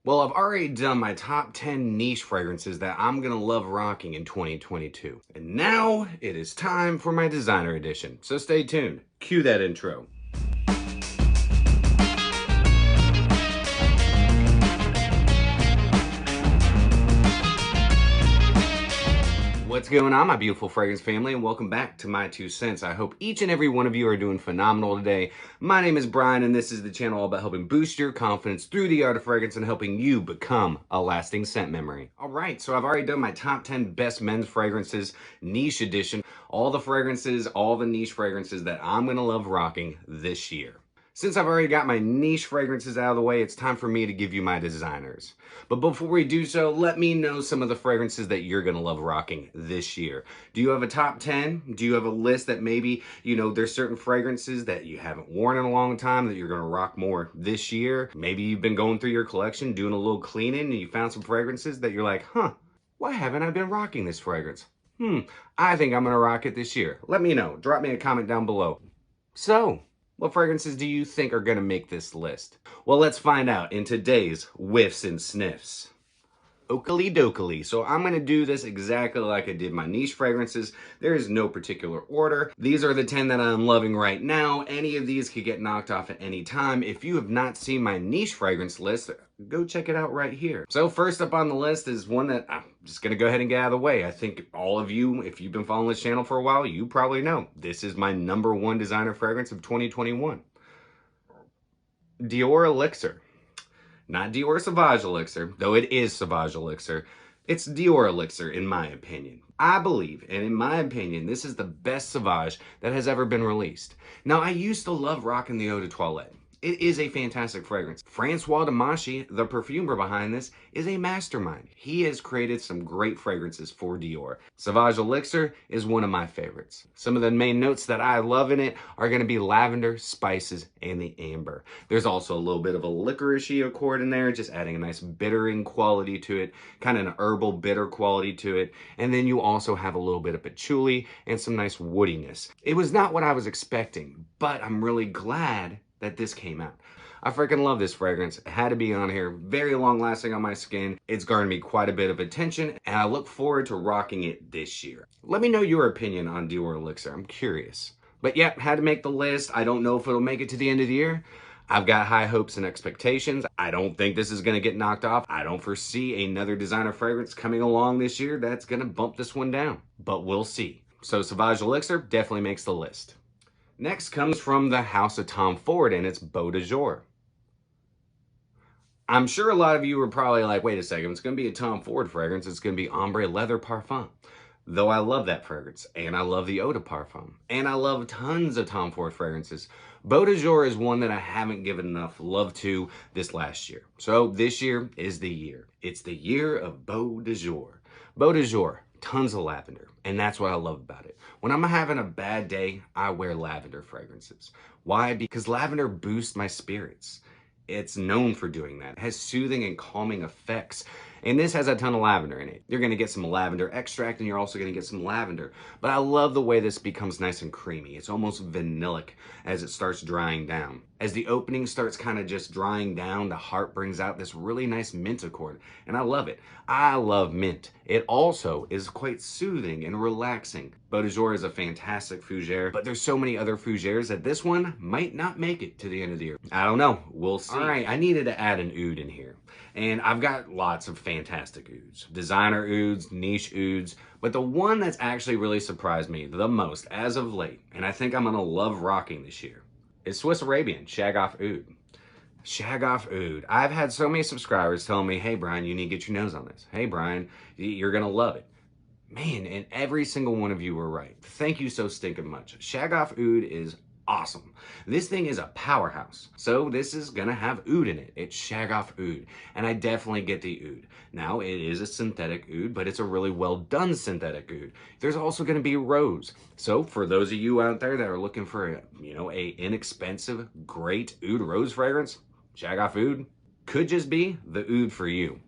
Well, I've already done my top 10 niche fragrances that I'm gonna love rocking in 2022. And now it is time for my designer edition. So stay tuned. Cue that intro. What's going on, my beautiful fragrance family, and welcome back to My2Scents. I hope each and every one of you are doing phenomenal today. My name is Brian, and this is the channel all about helping boost your confidence through the art of fragrance and helping you become a lasting scent memory. All right, so I've already done my top 10 best men's fragrances, niche edition, all the fragrances, all the niche fragrances that I'm gonna love rocking this year. Since I've already got my niche fragrances out of the way, it's time for me to give you my designers. But before we do so, let me know some of the fragrances that you're gonna love rocking this year. Do you have a top 10? Do you have a list that maybe, there's certain fragrances that you haven't worn in a long time that you're gonna rock more this year? Maybe you've been going through your collection, doing a little cleaning, and you found some fragrances that you're like, why haven't I been rocking this fragrance? I think I'm gonna rock it this year. Let me know. Drop me a comment down below. So, what fragrances do you think are going to make this list? Well, let's find out in today's Whiffs and Sniffs. Oakley dokley. So I'm going to do this exactly like I did my niche fragrances. There is no particular order. These are the 10 that I'm loving right now. Any of these could get knocked off at any time. If you have not seen my niche fragrance list, go check it out right here. So first up on the list is one that I'm just going to go ahead and get out of the way. I think all of you, if you've been following this channel for a while, you probably know this is my #1 designer fragrance of 2021. Dior Elixir. Not Dior Sauvage Elixir, though it is Sauvage Elixir. It's Dior Elixir, in my opinion. I believe, and in my opinion, this is the best Sauvage that has ever been released. Now, I used to love rocking the Eau de Toilette. It is a fantastic fragrance. Francois Demachy, the perfumer behind this, is a mastermind. He has created some great fragrances for Dior. Sauvage Elixir is one of my favorites. Some of the main notes that I love in it are going to be lavender, spices, and the amber. There's also a little bit of a licoricey accord in there, just adding a nice bittering quality to it, kind of an herbal bitter quality to it. And then you also have a little bit of patchouli and some nice woodiness. It was not what I was expecting, but I'm really glad that this came out. I freaking love this fragrance. It had to be on here. Very long lasting on my skin. It's garnered me quite a bit of attention, and I look forward to rocking it this year. Let me know your opinion on Dior Elixir. I'm curious. But yeah, had to make the list. I don't know if it'll make it to the end of the year. I've got high hopes and expectations. I don't think this is going to get knocked off. I don't foresee another designer fragrance coming along this year that's going to bump this one down. But we'll see. So Sauvage Elixir definitely makes the list. Next comes from the house of Tom Ford, and it's Beau de Jour. I'm sure a lot of you are probably like, wait a second, it's going to be a Tom Ford fragrance. It's going to be Ombre Leather Parfum. Though I love that fragrance, and I love the Eau de Parfum, and I love tons of Tom Ford fragrances. Beau de Jour is one that I haven't given enough love to this last year. So this year is the year. It's the year of Beau de Jour. Beau de Jour. Tons of lavender, and that's what I love about it. When I'm having a bad day, I wear lavender fragrances. Why? Because lavender boosts my spirits. It's known for doing that. It has soothing and calming effects. And this has a ton of lavender in it. You're going to get some lavender extract, and you're also going to get some lavender. But I love the way this becomes nice and creamy. It's almost vanillic as it starts drying down. As the opening starts kind of just drying down, the heart brings out this really nice mint accord. And I love it. I love mint. It also is quite soothing and relaxing. Beau de Jour is a fantastic fougere, but there's so many other fougères that this one might not make it to the end of the year. I don't know. We'll see. All right, I needed to add an oud in here. And I've got lots of fantastic ouds. Designer ouds, niche ouds. But the one that's actually really surprised me the most as of late, and I think I'm going to love rocking this year, is Swiss Arabian Shaghaf Oud. Shaghaf Oud. I've had so many subscribers telling me, hey, Brian, you need to get your nose on this. Hey, Brian, you're going to love it. Man, and every single one of you were right. Thank you so stinking much. Shaghaf Oud is awesome. This thing is a powerhouse. So this is gonna have oud in it. It's Shaghaf Oud, and I definitely get the oud. Now it is a synthetic oud, but it's a really well done synthetic oud. There's also gonna be rose. So for those of you out there that are looking for a inexpensive, great oud rose fragrance, Shaghaf Oud could just be the oud for you.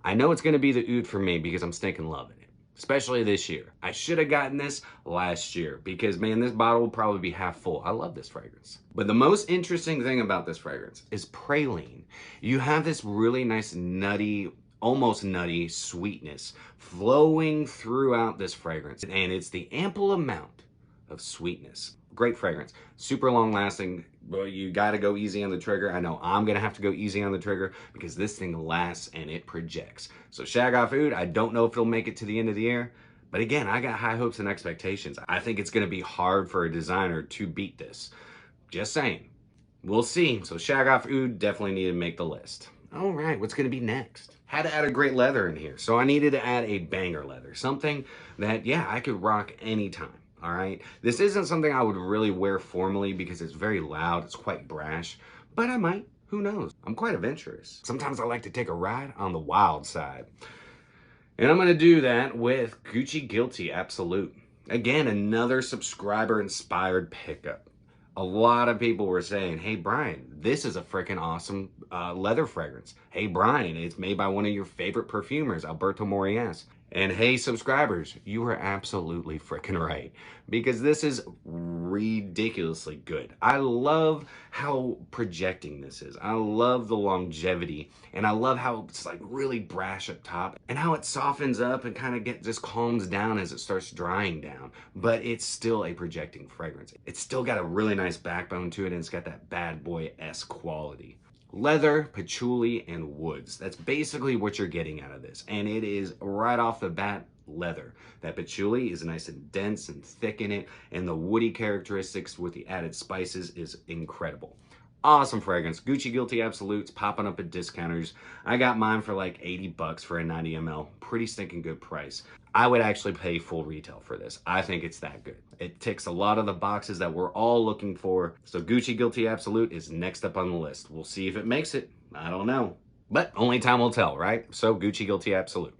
I know it's gonna be the oud for me because I'm stinking loving it. especially this year. I should have gotten this last year because, man, this bottle will probably be half full. I love this fragrance. But the most interesting thing about this fragrance is praline. You have this really nice nutty, almost nutty sweetness flowing throughout this fragrance. And it's the ample amount of sweetness. Great fragrance, super long lasting, but you gotta go easy on the trigger. I know I'm gonna have to go easy on the trigger because this thing lasts and it projects. So Shaghaf Oud, I don't know if it'll make it to the end of the year, but again, I got high hopes and expectations. I think it's gonna be hard for a designer to beat this. Just saying, we'll see. So Shaghaf Oud definitely need to make the list. All right, what's gonna be next? Had to add a great leather in here. So I needed to add a banger leather, something that, yeah, I could rock anytime. All right, this isn't something I would really wear formally because it's very loud, it's quite brash, but I might, who knows? I'm quite adventurous. Sometimes I like to take a ride on the wild side. And I'm gonna do that with Gucci Guilty Absolute. Again, another subscriber inspired pickup. A lot of people were saying, hey Brian, this is a freaking awesome leather fragrance. Hey Brian, it's made by one of your favorite perfumers, Alberto Morillas. And hey subscribers, you are absolutely freaking right, because this is ridiculously good. I love how projecting this is. I love the longevity, and I love how it's like really brash up top and how it softens up and kind of just calms down as it starts drying down. But it's still a projecting fragrance. It's still got a really nice backbone to it, and it's got that bad boy-esque quality. Leather, patchouli, and woods. That's basically what you're getting out of this. And it is right off the bat leather. That patchouli is nice and dense and thick in it, and the woody characteristics with the added spices is incredible. Awesome fragrance. Gucci Guilty Absolutes popping up at discounters. I got mine for like 80 bucks for a 90 ml. Pretty stinking good price. I would actually pay full retail for this. I think it's that good. It ticks a lot of the boxes that we're all looking for. So Gucci Guilty Absolute is next up on the list. We'll see if it makes it. I don't know. But only time will tell, right? So Gucci Guilty Absolute.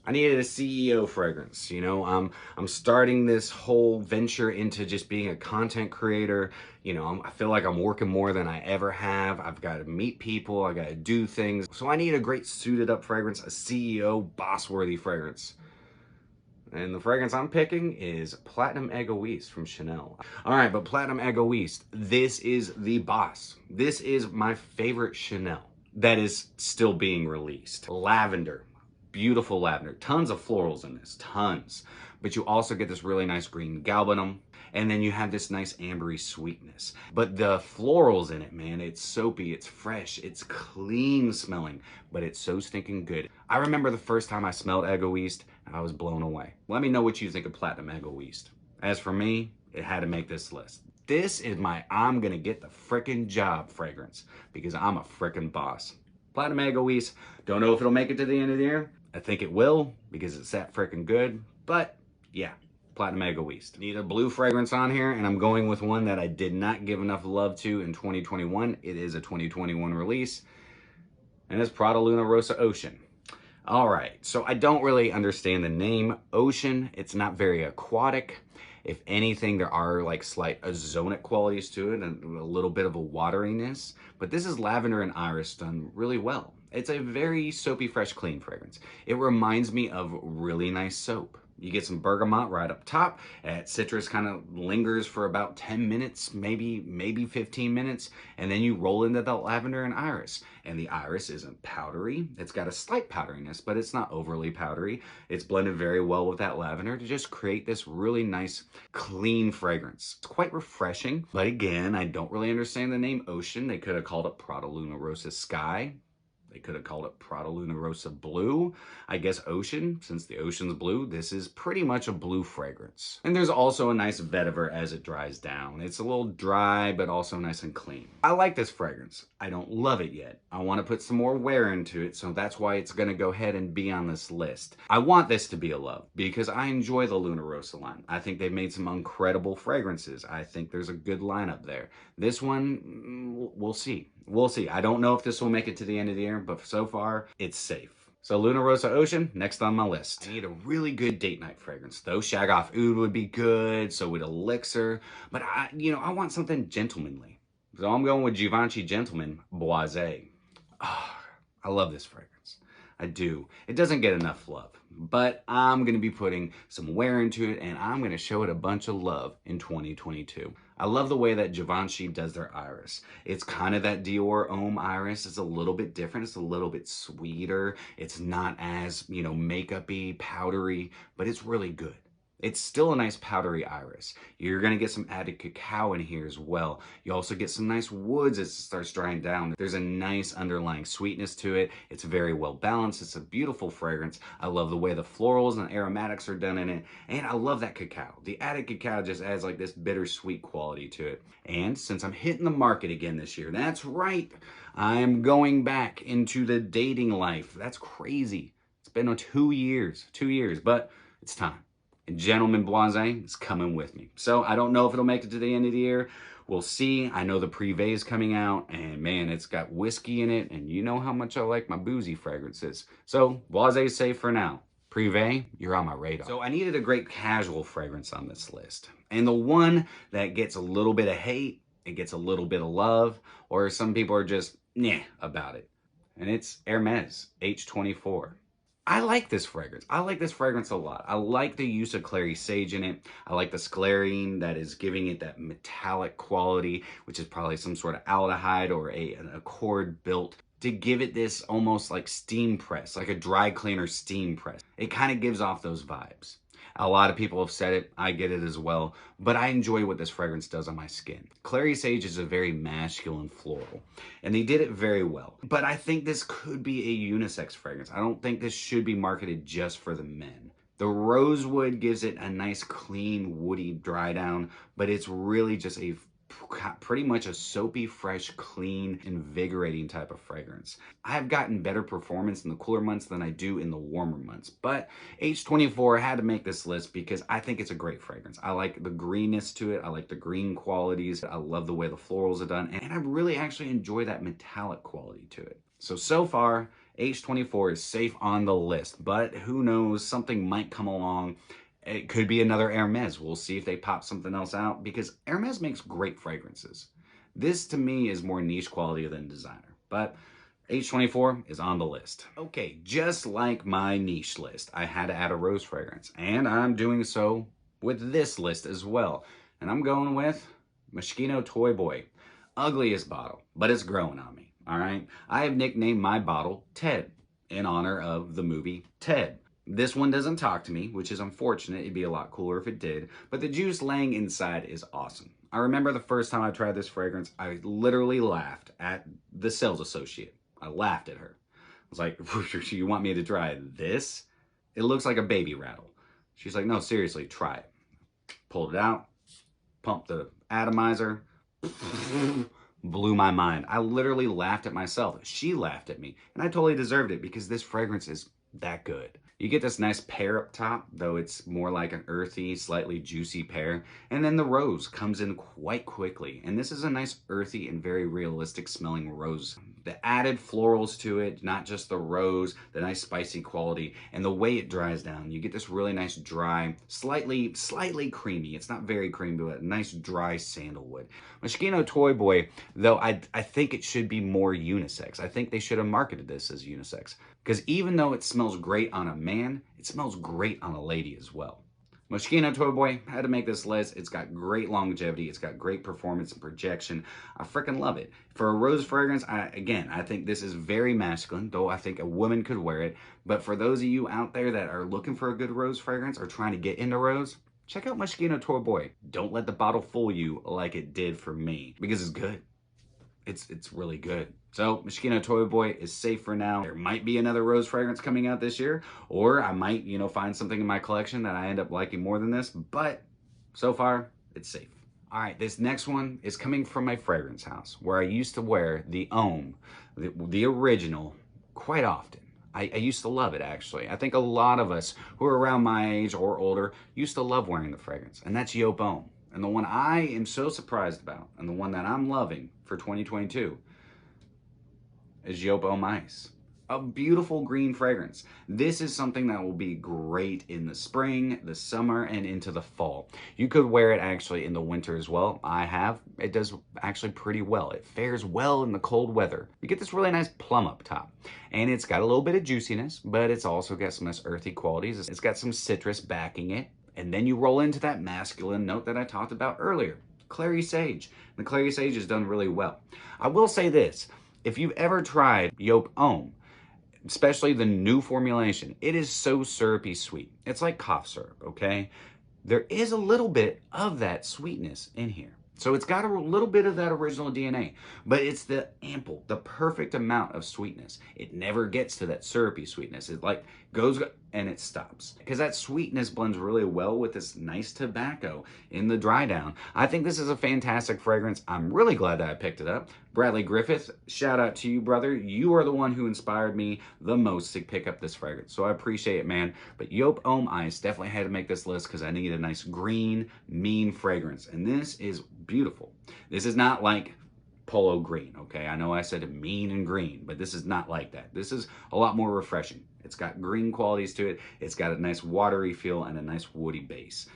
I needed a CEO fragrance. You know, I'm starting this whole venture into just being a content creator. You know, I feel like I'm working more than I ever have. I've got to meet people. I got to do things. So I need a great suited up fragrance, a CEO boss-worthy fragrance. And the fragrance I'm picking is Platinum Egoiste from Chanel. All right, but Platinum Egoiste, this is the boss. This is my favorite Chanel that is still being released. Lavender. Beautiful lavender, tons of florals in this, tons. But you also get this really nice green galbanum, and then you have this nice ambery sweetness. But the florals in it, man, it's soapy, it's fresh, it's clean smelling, but it's so stinking good. I remember the first time I smelled Egoiste, I was blown away. Let me know what you think of Platinum Egoiste. As for me, it had to make this list. This is my I'm gonna get the frickin' job fragrance, because I'm a frickin' boss. Platinum Egoiste, don't know if it'll make it to the end of the year. I think it will, because it's that freaking good, but yeah, Platinum Egoiste. Need a blue fragrance on here, and I'm going with one that I did not give enough love to in 2021. It is a 2021 release, and it's Prada Luna Rossa Ocean. All right, so I don't really understand the name Ocean. It's not very aquatic. If anything, there are like slight ozonic qualities to it and a little bit of a wateriness, but this is lavender and iris done really well. It's a very soapy, fresh, clean fragrance. It reminds me of really nice soap. You get some bergamot right up top. That citrus kind of lingers for about 10 minutes, maybe 15 minutes. And then you roll into the lavender and iris. And the iris isn't powdery. It's got a slight powderiness, but it's not overly powdery. It's blended very well with that lavender to just create this really nice, clean fragrance. It's quite refreshing. But again, I don't really understand the name Ocean. They could have called it Prada Luna Rossa Sky. They could have called it Prada Luna Rossa Blue. I guess Ocean, since the ocean's blue, this is pretty much a blue fragrance. And there's also a nice vetiver as it dries down. It's a little dry, but also nice and clean. I like this fragrance. I don't love it yet. I want to put some more wear into it, so that's why it's going to go ahead and be on this list. I want this to be a love, because I enjoy the Luna Rossa line. I think they've made some incredible fragrances. I think there's a good lineup there. This one, we'll see. We'll see. I don't know if this will make it to the end of the year, but so far, it's safe. So Luna Rossa Ocean, next on my list. I need a really good date night fragrance, though. Shaghaf Oud would be good, so would Elixir. But I want something gentlemanly. So I'm going with Givenchy Gentleman Boisee. Oh, I love this fragrance. I do. It doesn't get enough love, but I'm going to be putting some wear into it, and I'm going to show it a bunch of love in 2022. I love the way that Givenchy does their iris. It's kind of that Dior Homme Iris. It's a little bit different. It's a little bit sweeter. It's not as, makeup-y, powdery, but it's really good. It's still a nice powdery iris. You're gonna get some added cacao in here as well. You also get some nice woods as it starts drying down. There's a nice underlying sweetness to it. It's very well balanced. It's a beautiful fragrance. I love the way the florals and aromatics are done in it. And I love that cacao. The added cacao just adds like this bittersweet quality to it. And since I'm hitting the market again this year, that's right, I'm going back into the dating life. That's crazy. It's been 2 years, but it's time. And Gentleman Boisee is coming with me. So I don't know if it'll make it to the end of the year. We'll see. I know the Privé is coming out, and man, it's got whiskey in it, and you know how much I like my boozy fragrances. So Boisee is safe for now. Privé, you're on my radar. So I needed a great casual fragrance on this list. And the one that gets a little bit of hate, it gets a little bit of love, or some people are just, about it. And it's Hermes H24. I like this fragrance. I like this fragrance a lot. I like the use of clary sage in it. I like the sclarine that is giving it that metallic quality, which is probably some sort of aldehyde or an accord built to give it this almost like steam press, like a dry cleaner steam press. It kind of gives off those vibes. A lot of people have said it, I get it as well, but I enjoy what this fragrance does on my skin. Clary sage is a very masculine floral, and they did it very well. But I think this could be a unisex fragrance. I don't think this should be marketed just for the men. The rosewood gives it a nice, clean, woody dry down, but it's really just a pretty much a soapy, fresh, clean, invigorating type of fragrance. I've gotten better performance in the cooler months than I do in the warmer months, but H24 had to make this list because I think it's a great fragrance. I like the greenness to it. I like the green qualities. I love the way the florals are done, and I really actually enjoy that metallic quality to it. So far, H24 is safe on the list, but who knows, something might come along. It could be another Hermes. We'll see if they pop something else out because Hermes makes great fragrances. This to me is more niche quality than designer, but H24 is on the list. Okay, just like my niche list, I had to add a rose fragrance, and I'm doing so with this list as well. And I'm going with Moschino Toy Boy. Ugliest bottle, but it's growing on me, all right? I have nicknamed my bottle Ted in honor of the movie Ted. This one doesn't talk to me, which is unfortunate. It'd be a lot cooler if it did, but the juice laying inside is awesome. I remember the first time I tried this fragrance, I literally laughed at the sales associate. I laughed at her. I was like, you want me to try this? It looks like a baby rattle. She's like, no, seriously, try it. Pulled it out, pumped the atomizer, blew my mind. I literally laughed at myself. She laughed at me, and I totally deserved it because this fragrance is that good. You get this nice pear up top, though it's more like an earthy, slightly juicy pear. And then the rose comes in quite quickly. And this is a nice earthy and very realistic smelling rose. The added florals to it, not just the rose, the nice spicy quality, and the way it dries down. You get this really nice dry, slightly creamy. It's not very creamy, but a nice dry sandalwood. Moschino Toy Boy, though, I think it should be more unisex. I think they should have marketed this as unisex. Because even though it smells great on a man, it smells great on a lady as well. Moschino Toy Boy had to make this list. It's got great longevity. It's got great performance and projection. I freaking love it. For a rose fragrance, I think this is very masculine, though I think a woman could wear it. But for those of you out there that are looking for a good rose fragrance or trying to get into rose, check out Moschino Toy Boy. Don't let the bottle fool you like it did for me, because it's good. It's really good. So Moschino Toy Boy is safe for now. There might be another rose fragrance coming out this year, or I might, find something in my collection that I end up liking more than this, but so far it's safe. All right, this next one is coming from my fragrance house where I used to wear the Homme, the original, quite often. I used to love it, actually. I think a lot of us who are around my age or older used to love wearing the fragrance, and that's Joop Homme. And the one I am so surprised about, and the one that I'm loving for 2022, is Joop Homme Ice. A beautiful green fragrance. This is something that will be great in the spring, the summer, and into the fall. You could wear it actually in the winter as well. I have. It does actually pretty well. It fares well in the cold weather. You get this really nice plum up top. And it's got a little bit of juiciness, but it's also got some nice earthy qualities. It's got some citrus backing it. And then you roll into that masculine note that I talked about earlier. Clary Sage. The Clary Sage is done really well. I will say this. If you've ever tried Joop Homme, especially the new formulation, it is so syrupy sweet. It's like cough syrup, okay? There is a little bit of that sweetness in here. So it's got a little bit of that original DNA, but it's the perfect amount of sweetness. It never gets to that syrupy sweetness. It like goes and it stops. Because that sweetness blends really well with this nice tobacco in the dry down. I think this is a fantastic fragrance. I'm really glad that I picked it up. Bradley Griffith, shout out to you, brother. You are the one who inspired me the most to pick up this fragrance. So I appreciate it, man. But Joop Homme Ice definitely had to make this list because I needed a nice green, mean fragrance. And this is beautiful. This is not like polo green, okay? I know I said mean and green, but this is not like that. This is a lot more refreshing. It's got green qualities to it. It's got a nice watery feel and a nice woody base.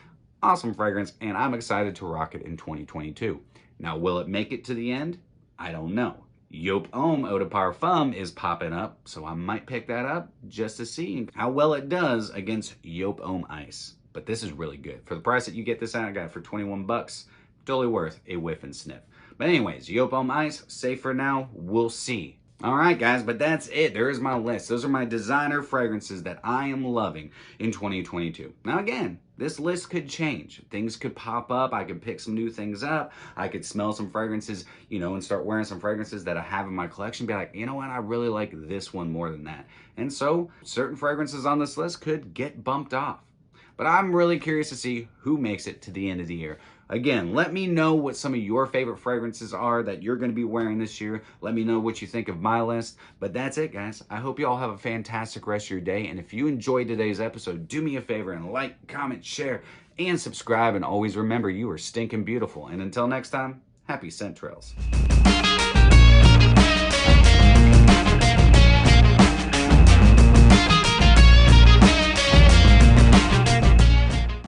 Awesome fragrance, and I'm excited to rock it in 2022. Now, will it make it to the end? I don't know. Joop Homme Eau de Parfum is popping up, so I might pick that up just to see how well it does against Joop Homme Ice. But this is really good. For the price that you get this at, I got it for 21 bucks. Totally worth a whiff and sniff. But anyways, Joop Homme Ice, safe for now. We'll see. All right, guys, but that's it. There's my list. Those are my designer fragrances that I am loving in 2022. Now, again, this list could change. Things could pop up. I could pick some new things up. I could smell some fragrances, you know, and start wearing some fragrances that I have in my collection. Be like, you know what? I really like this one more than that. And so certain fragrances on this list could get bumped off. But I'm really curious to see who makes it to the end of the year. Again, let me know what some of your favorite fragrances are that you're going to be wearing this year. Let me know what you think of my list. But that's it, guys. I hope you all have a fantastic rest of your day. And if you enjoyed today's episode, do me a favor and like, comment, share, and subscribe. And always remember, you are stinking beautiful. And until next time, happy scent trails.